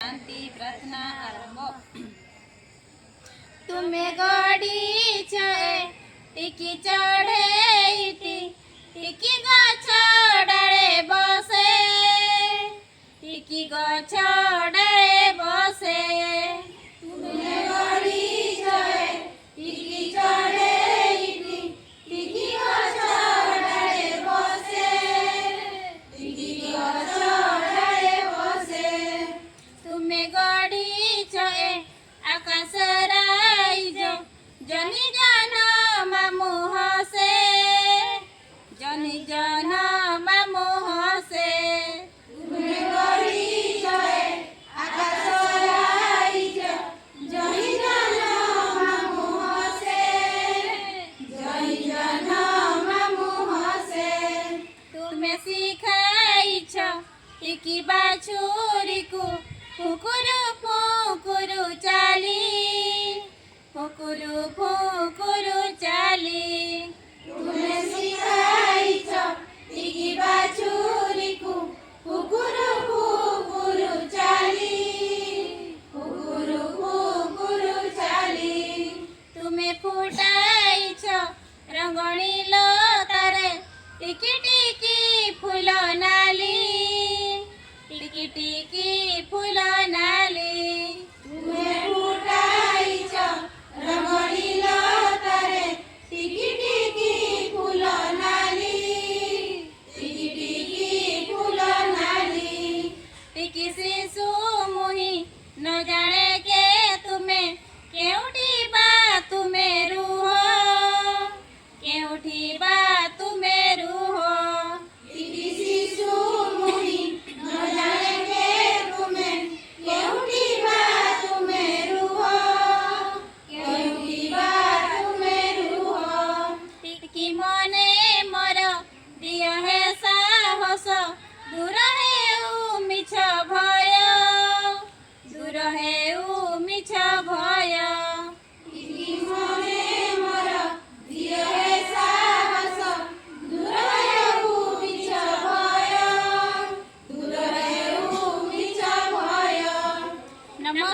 शांति प्रार्थना आरंभ। तुम्हें गड़ी छे टिकी चढ़े टिकी गछ डाले बसे टिकी गछ डाले बसे तुम्हें गड़ी छे टिकी चढ़े टिकी गछ डाले बसे टिकी गछ डाले बसे तुम्हें गड़ी छे आकाश जनी जन मामू हसे जनी जन मामू हसे तुम्हें गड़ी छे आकाश जनी जन मामू हसे जनी जन मामू हसे तुम्हें सिखाई छ टिकी बाछुरी को फुकुरु फुकुरु चाली फुकुरु फुकुरु चाली तुम्हें सिखाई छ टिकी बाछुरी को फुकुरु फुकुरु चाली फुकुरु फुकुरु चाली तुम्हें फुटाई छ रंगणी लतारे टिकी टिकी फूल नाली टिकी टिकी फूल नाली तुम्हें फुटाई छ रंगणी लतारे टिकी टिकी फूल नाली टिकी टिकी फूल नाली टिकी शिशु मुही न जाने के तुम्हें केउठी बा तुम्हें रूह केउठी बा तुम्हें रूह टिकी शिशु मुही न जाने के तुम्हें केउठी बा तुम्हें रूह केउठी बा तुम्हें रूह टिकी मने मोर दिया है साहस दूर है